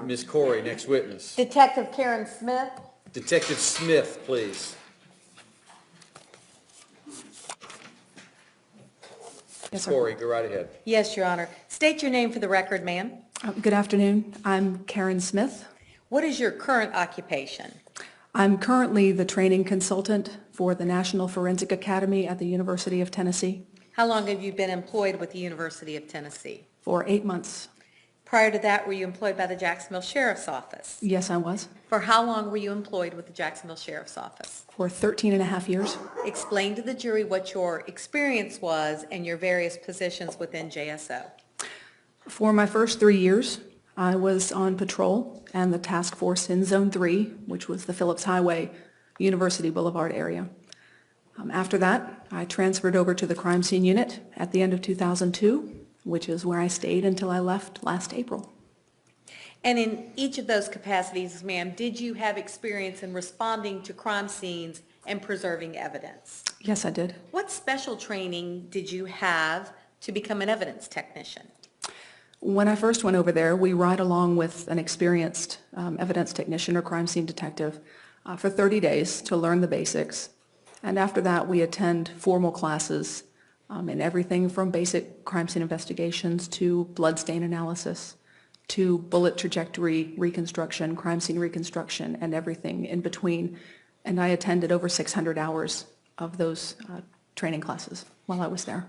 Ms. Corey, next witness. Detective Karen Smith. Detective Smith, please. Ms. Corey, go right ahead. Yes, Your Honor. State your name for the record, ma'am. Good afternoon. I'm Karen Smith. What is your current occupation? I'm currently the training consultant for the National Forensic Academy at the University of Tennessee How long have you been employed with the University of Tennessee? for 8 months. Prior to that, were you employed by the Jacksonville Sheriff's Office? Yes, I was. For how long were you employed with the Jacksonville Sheriff's Office? For 13 and a half years. Explain to the jury what your experience was and your various positions within JSO. For my first 3 years, I was on patrol and the task force in Zone 3, which was the Phillips Highway, University Boulevard area. After that, I transferred over to the crime scene unit at the end of 2002, which is where I stayed until I left last April. And in each of those capacities, ma'am, did you have experience in responding to crime scenes and preserving evidence? Yes, I did. What special training did you have to become an evidence technician? When I first went over there, we ride along with an experienced evidence technician or crime scene detective for 30 days to learn the basics. And after that, we attend formal classes in everything from basic crime scene investigations to bloodstain analysis to bullet trajectory reconstruction, crime scene reconstruction, and everything in between. And I attended over 600 hours of those training classes while I was there.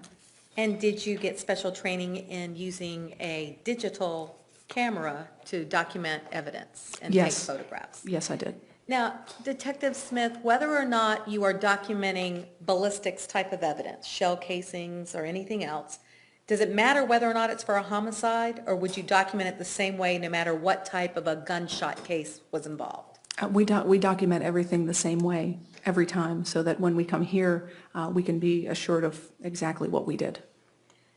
And did you get special training in using a digital camera to document evidence and take photographs? Yes, I did. Now, Detective Smith, whether or not you are documenting ballistics type of evidence, shell casings or anything else, does it matter whether or not it's for a homicide, or would you document it the same way no matter what type of a gunshot case was involved? We document everything the same way every time so that when we come here, we can be assured of exactly what we did.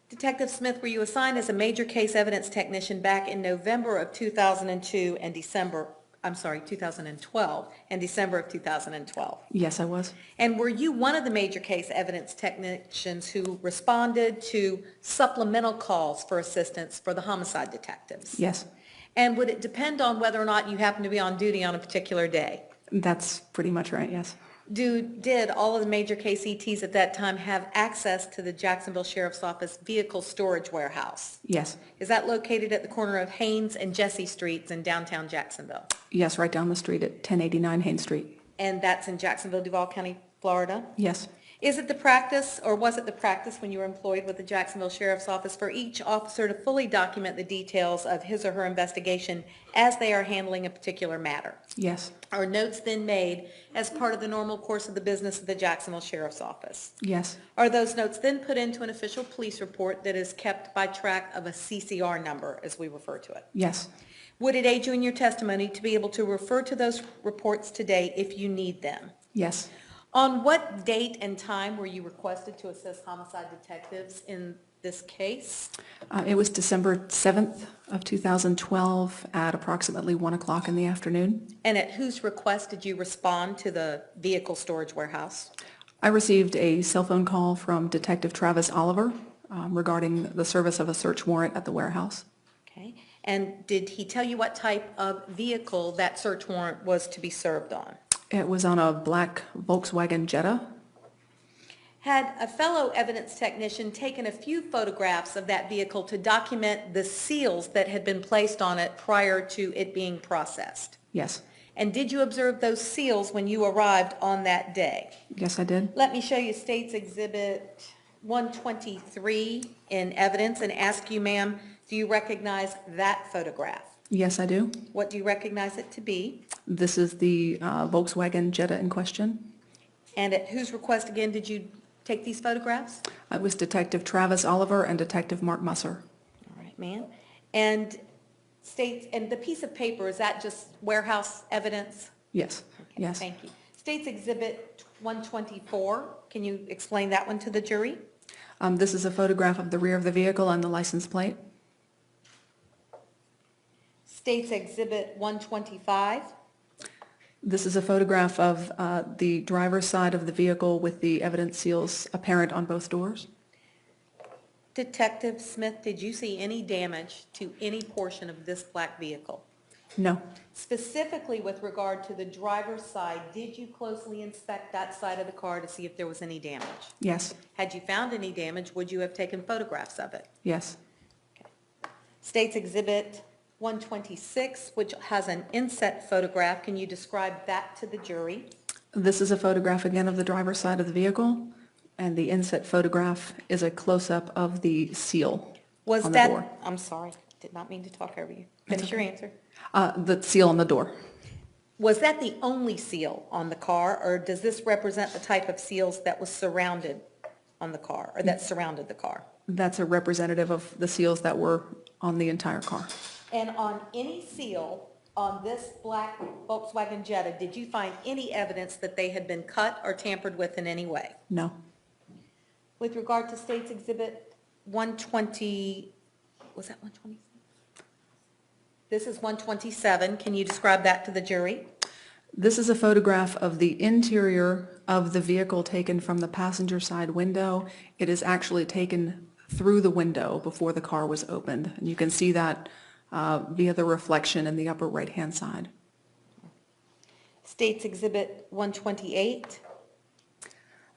Detective Smith, were you assigned as a major case evidence technician back in November of 2002 and 2012 and December of 2012? Yes, I was. And were you one of the major case evidence technicians who responded to supplemental calls for assistance for the homicide detectives? Yes. And would it depend on whether or not you happen to be on duty on a particular day? That's pretty much right, yes. Did all of the major case ETs at that time have access to the Jacksonville Sheriff's Office vehicle storage warehouse? Yes. Is that located at the corner of Haynes and Jesse Streets in downtown Jacksonville? Yes, right down the street at 1089 Haynes Street. And that's in Jacksonville, Duval County, Florida? Yes. Is it the practice, or was it the practice when you were employed with the Jacksonville Sheriff's Office, for each officer to fully document the details of his or her investigation as they are handling a particular matter? Yes. Are notes then made as part of the normal course of the business of the Jacksonville Sheriff's Office? Yes. Are those notes then put into an official police report that is kept by track of a CCR number, as we refer to it? Yes. Would it aid you in your testimony to be able to refer to those reports today if you need them? Yes. On what date and time were you requested to assist homicide detectives in this case? It was December 7th of 2012 at approximately 1 o'clock in the afternoon. And at whose request did you respond to the vehicle storage warehouse? I received a cell phone call from Detective Travis Oliver regarding the service of a search warrant at the warehouse. Okay. And did he tell you what type of vehicle that search warrant was to be served on? It was on a black Volkswagen Jetta. Had a fellow evidence technician taken a few photographs of that vehicle to document the seals that had been placed on it prior to it being processed? Yes. And did you observe those seals when you arrived on that day? Yes, I did. Let me show you State's Exhibit 123 in evidence and ask you, ma'am, do you recognize that photograph? Yes, I do. What do you recognize it to be? This is the Volkswagen Jetta in question. And at whose request again did you take these photographs? It was Detective Travis Oliver and Detective Mark Musser. All right, ma'am. And the piece of paper, is that just warehouse evidence? Yes. Okay, Yes. thank you. State's Exhibit 124, can you explain that one to the jury? This is a photograph of the rear of the vehicle and the license plate. State's Exhibit 125. This is a photograph of the driver's side of the vehicle with the evidence seals apparent on both doors. Detective Smith, did you see any damage to any portion of this black vehicle? No. Specifically with regard to the driver's side, did you closely inspect that side of the car to see if there was any damage? Yes. Had you found any damage, would you have taken photographs of it? Yes. State's Exhibit 126, which has an inset photograph. Can you describe that to the jury? This is a photograph again of the driver's side of the vehicle, and the inset photograph is a close-up of the seal Was on the door. that, I'm sorry, did not mean to talk over you. Finish your answer. The seal on the door. Was that the only seal on the car, or does this represent the type of seals that was surrounded on the car, or that surrounded the car? That's a representative of the seals that were on the entire car. And on any seal on this black Volkswagen Jetta, did you find any evidence that they had been cut or tampered with in any way? No. With regard to State's Exhibit 120, was that 120? This is 127. Can you describe that to the jury? This is a photograph of the interior of the vehicle taken from the passenger side window. It is actually taken through the window before the car was opened. And you can see that via the reflection in the upper right-hand side. State's Exhibit 128.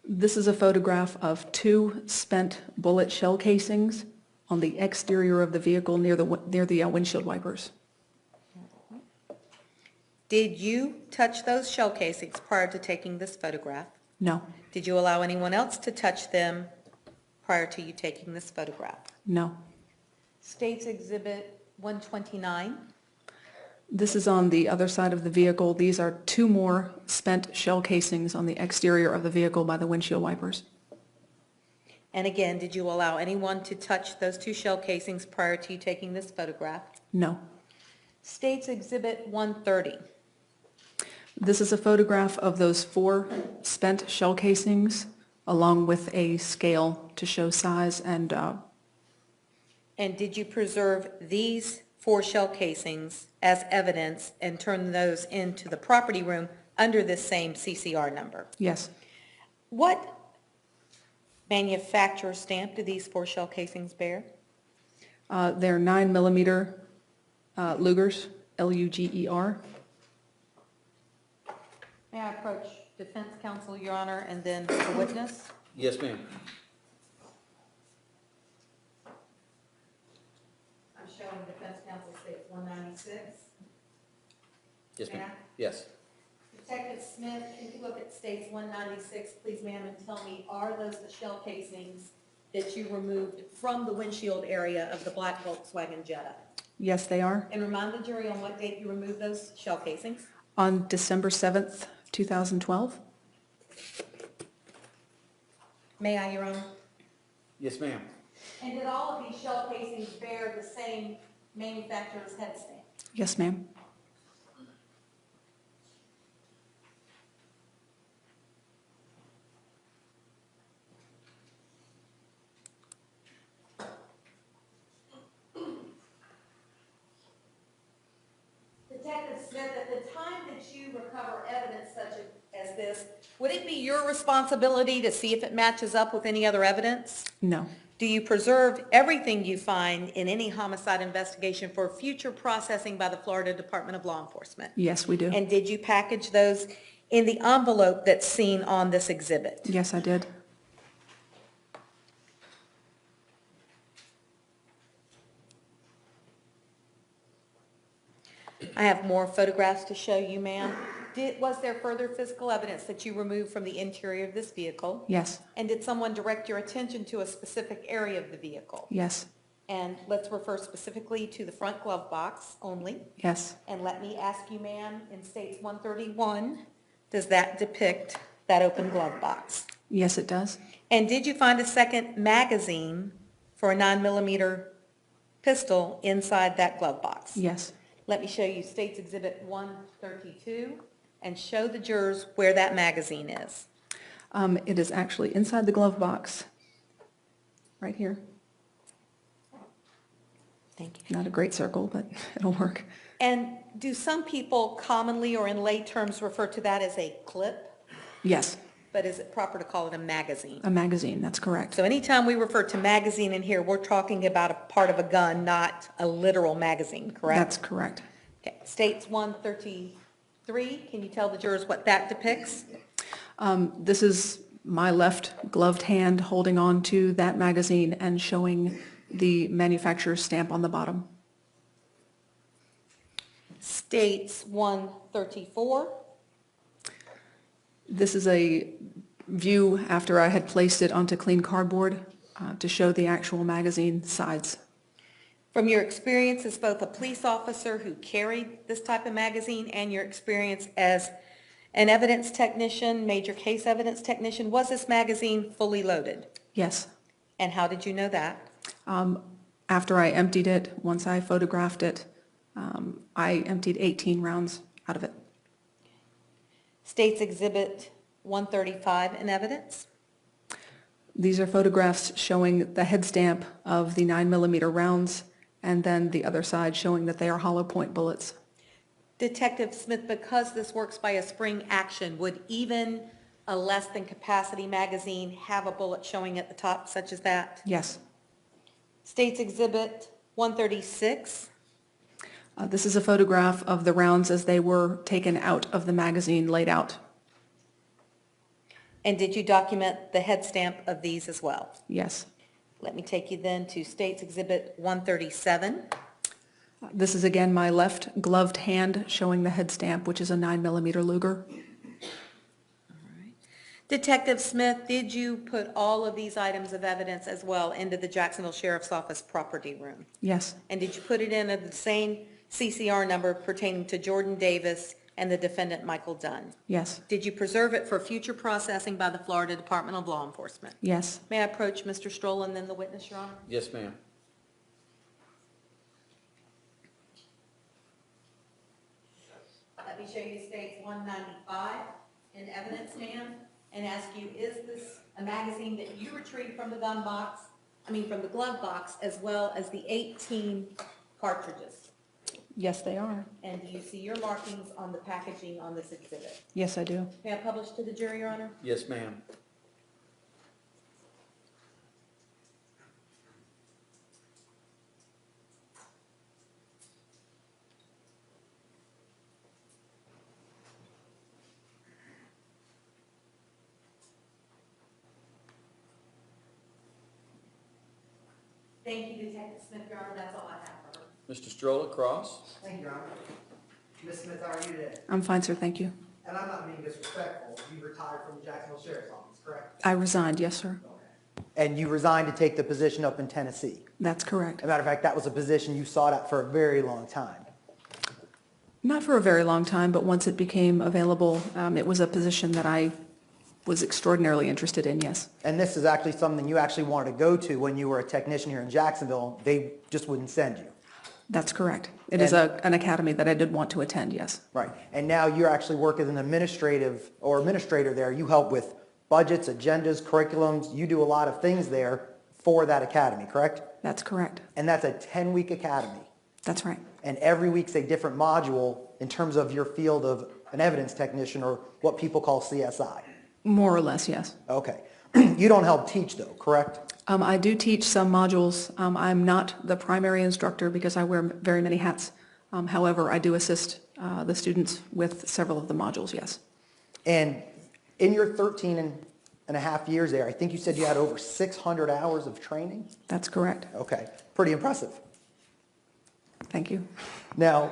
This is a photograph of 2 spent bullet shell casings on the exterior of the vehicle near the windshield wipers. Did you touch those shell casings prior to taking this photograph? No. Did you allow anyone else to touch them prior to you taking this photograph? No. State's Exhibit 129. This is on the other side of the vehicle. These are 2 more spent shell casings on the exterior of the vehicle by the windshield wipers. And again, did you allow anyone to touch those 2 shell casings prior to you taking this photograph? No. State's Exhibit 130. This is a photograph of those 4 spent shell casings along with a scale to show size and And did you preserve these 4 shell casings as evidence and turn those into the property room under this same CCR number? yes. What manufacturer stamp do these 4 shell casings bear? They're 9mm Lugers, Luger. May I approach defense counsel, Your Honor, and then the witness? Yes, ma'am. I'm showing defense counsel states 196. Yes, ma'am. Ma'am? Yes. Detective Smith, can you look at states 196, please, ma'am, and tell me, are those the shell casings that you removed from the windshield area of the black Volkswagen Jetta? Yes, they are. And remind the jury on what date you removed those shell casings. On December 7th, 2012. May I, Your Honor? Yes, ma'am. And did all of these shell casings bear the same manufacturer's head stamp? Yes, ma'am. Detective Smith, at the time that you recover evidence such as this, would it be your responsibility to see if it matches up with any other evidence? No. Do you preserve everything you find in any homicide investigation for future processing by the Florida Department of Law Enforcement? Yes, we do. And did you package those in the envelope that's seen on this exhibit? Yes, I did. I have more photographs to show you, ma'am. Was there further physical evidence that you removed from the interior of this vehicle? Yes. And did someone direct your attention to a specific area of the vehicle? Yes. And let's refer specifically to the front glove box only. Yes. And let me ask you, ma'am, in states 131, does that depict that open glove box? Yes, it does. And did you find a second magazine for a 9mm pistol inside that glove box? Yes. Let me show you State's Exhibit 132 and show the jurors where that magazine is. It is actually inside the glove box, right here. Thank you. Not a great circle, but it'll work. And do some people commonly or in lay terms refer to that as a clip? Yes, But is it proper to call it a magazine? a magazine, that's correct. So anytime we refer to magazine in here, we're talking about a part of a gun, not a literal magazine, correct? That's correct. Okay, States 133, can you tell the jurors what that depicts? This is my left gloved hand holding on to that magazine and showing the manufacturer's stamp on the bottom. States 134, This is a view after I had placed it onto clean cardboard to show the actual magazine sides. from your experience as both a police officer who carried this type of magazine and your experience as an evidence technician, major case evidence technician, was this magazine fully loaded? Yes. And how did you know that? After I emptied it, once I photographed it, I emptied 18 rounds out of it. States Exhibit 135 in evidence. These are photographs showing the head stamp of the 9mm rounds and then the other side showing that they are hollow point bullets. Detective Smith, because this works by a spring action, would even a less than capacity magazine have a bullet showing at the top such as that? Yes. States Exhibit 136. This is a photograph of the rounds as they were taken out of the magazine, laid out. And did you document the head stamp of these as well? Yes. Let me take you then to States Exhibit 137. This is again my left gloved hand showing the head stamp, which is a 9mm Luger. Detective Smith, did you put all of these items of evidence as well into the Jacksonville Sheriff's Office property room? Yes. And did you put it in at the same CCR number pertaining to Jordan Davis and the defendant Micheal Dunn? Yes. Did you preserve it for future processing by the Florida Department of Law Enforcement? Yes. May I approach Mr. Stroll and then the witness, Your Honor? Yes, ma'am. Let me show you States 195 in evidence, ma'am, and ask you, is this a magazine that you retrieved from the gun box, from the glove box, as well as the 18 cartridges? Yes, they are. And do you see your markings on the packaging on this exhibit? Yes, I do. May I publish to the jury, Your Honor? Yes, ma'am. Thank you, Detective Smith, Your Honor. That's all I have for her. Mr. Stroll across. Thank you, Your Honor. Ms. Smith, how are you today? I'm fine, sir. Thank you. And I'm not being disrespectful. You retired from the Jacksonville Sheriff's Office, correct? I resigned. Yes, sir. Okay. And you resigned to take the position up in Tennessee. That's correct. As a matter of fact, that was a position you sought out for a very long time. Not for a very long time, but once it became available, it was a position that I was extraordinarily interested in, yes. And this is actually something you actually wanted to go to when you were a technician here in Jacksonville. They just wouldn't send you. That's correct. It is an academy that I did want to attend, yes. Right. And now you're actually working as an administrator there. You help with budgets, agendas, curriculums. You do a lot of things there for that academy, correct? That's correct. And that's a 10-week academy. That's right. And every week's a different module in terms of your field of an evidence technician, or what people call CSI. More or less, yes. Okay. You don't help teach though, correct? I do teach some modules. I'm not the primary instructor because I wear very many hats. However, I do assist the students with several of the modules, yes. And in your 13 and a half years there, I think you said you had over 600 hours of training? That's correct. Okay. Pretty impressive. Thank you. Now,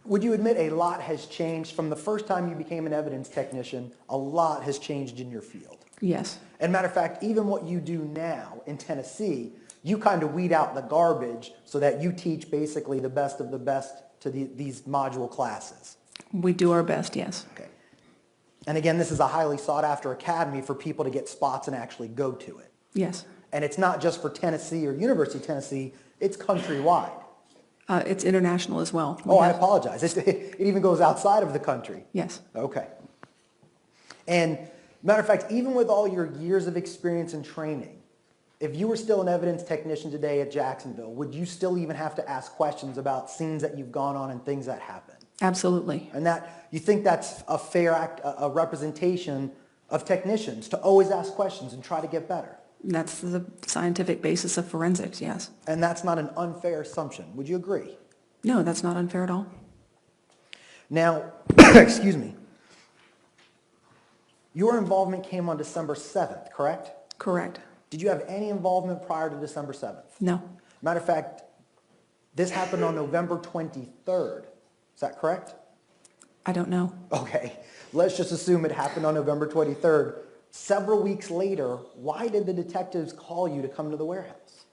would you admit a lot has changed from the first time you became an evidence technician? A lot has changed in your field. Yes. And matter of fact, even what you do now in Tennessee, you kind of weed out the garbage so that you teach basically the best of the best to these module classes. We do our best, yes. Okay. And again, this is a highly sought after academy for people to get spots and actually go to it. Yes. And it's not just for Tennessee or University of Tennessee, it's countrywide. It's international as well. Oh, I apologize. It even goes outside of the country. Yes. Okay. And matter of fact, even with all your years of experience and training, if you were still an evidence technician today at Jacksonville, would you still even have to ask questions about scenes that you've gone on and things that happen? Absolutely. And that you think that's a fair a representation of technicians to always ask questions and try to get better? That's the scientific basis of forensics, yes. And that's not an unfair assumption. Would you agree? No, that's not unfair at all. Now, excuse me, your involvement came on December 7th, correct? Correct. Did you have any involvement prior to December 7th? No. Matter of fact, this happened on November 23rd. Is that correct? I don't know. Okay, let's just assume it happened on November 23rd. Several weeks later, why did the detectives call you to come to the warehouse?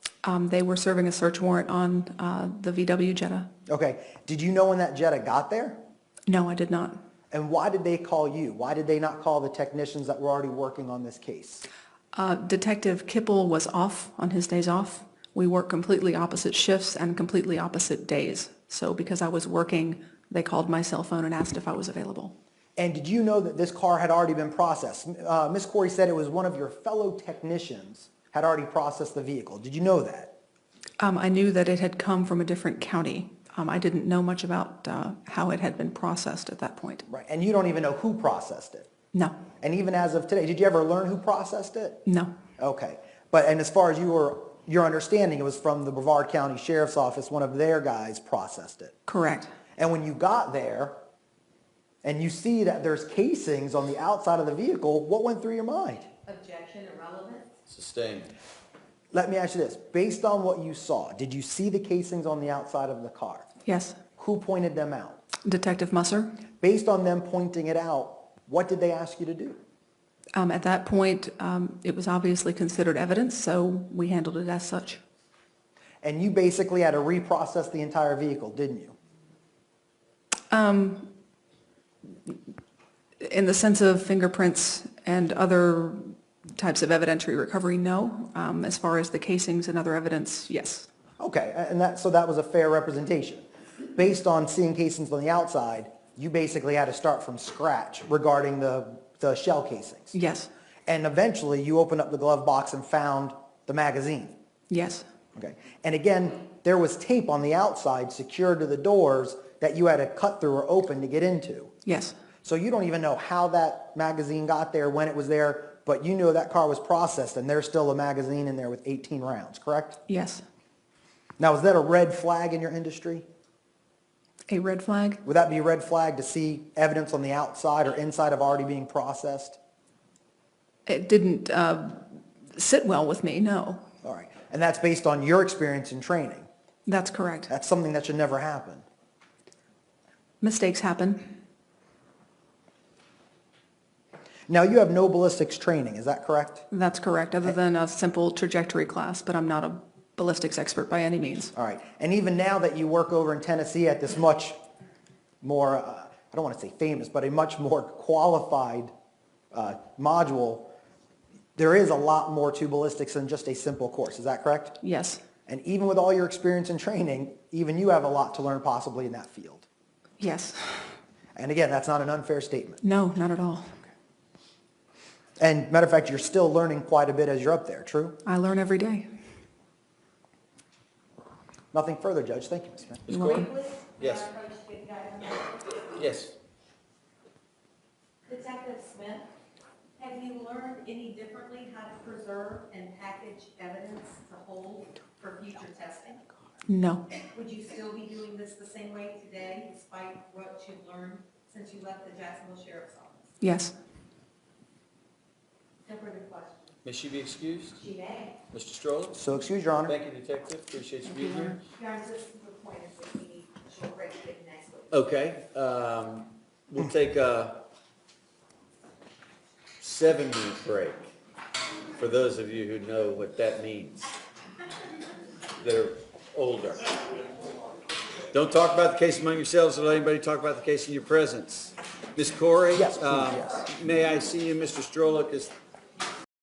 They were serving a search warrant on the VW Jetta. Okay, did you know when that Jetta got there? No, I did not. And why did they call you? Why did they not call the technicians that were already working on this case? Detective Kipple was off on his days off. We work completely opposite shifts and completely opposite days. So because I was working, they called my cell phone and asked if I was available. And did you know that this car had already been processed? Ms. Corey said it was one of your fellow technicians had already processed the vehicle. Did you know that? I knew that it had come from a different county. I didn't know much about how it had been processed at that point. Right, and you don't even know who processed it. No. And even as of today, did you ever learn who processed it? No. Okay, and as far as your understanding, it was from the Brevard County Sheriff's Office, one of their guys processed it. Correct. And when you got there, and you see that there's casings on the outside of the vehicle, what went through your mind? Objection, irrelevant? Sustained. Let me ask you this, based on what you saw, did you see the casings on the outside of the car? Yes. Who pointed them out? Detective Musser. Based on them pointing it out, what did they ask you to do? At that point, it was obviously considered evidence, so we handled it as such. And you basically had to reprocess the entire vehicle, didn't you? In the sense of fingerprints and other types of evidentiary recovery, no. As far as the casings and other evidence, yes. Okay, and so that was a fair representation. Based on seeing casings on the outside, you basically had to start from scratch regarding the shell casings. Yes. And eventually you opened up the glove box and found the magazine. Yes. Okay. And again, there was tape on the outside secured to the doors that you had to cut through or open to get into. Yes. So you don't even know how that magazine got there, when it was there, but you know that car was processed and there's still a magazine in there with 18 rounds, correct? Yes. Now, is that a red flag in your industry? A red flag? Would that be a red flag to see evidence on the outside or inside of already being processed? It didn't sit well with me, no. All right. And that's based on your experience and training. That's correct. That's something that should never happen. Mistakes happen. Now, you have no ballistics training, is that correct? That's correct, other than a simple trajectory class, but I'm not a ballistics expert by any means. All right. And even now that you work over in Tennessee at this much more, I don't want to say famous, but a much more qualified module, there is a lot more to ballistics than just a simple course. Is that correct? Yes. And even with all your experience and training, even you have a lot to learn possibly in that field. Yes. And again, that's not an unfair statement. No, not at all. And matter of fact, you're still learning quite a bit as you're up there, true? I learn every day. Nothing further, Judge. Thank you, Ms. Smith. Ms. You're Corey? welcome. Yes. Yes. Detective Smith, have you learned any differently how to preserve and package evidence to hold for future testing? No. Would you still be doing this the same way today, despite what you've learned since you left the Jacksonville Sheriff's Office? Yes. No further questions. May she be excused? She may. Mr. Stroller? So excuse your honor. Thank you, Detective. Appreciate you being here. Your Honor, this is the point is that we need a short break to get next week. Okay, we'll take a 7-minute break, for those of you who know what that means, that are older. Don't talk about the case among yourselves, or let anybody talk about the case in your presence. Ms. Corey? Yes, please, yes. May I see you, Mr. Stroller, because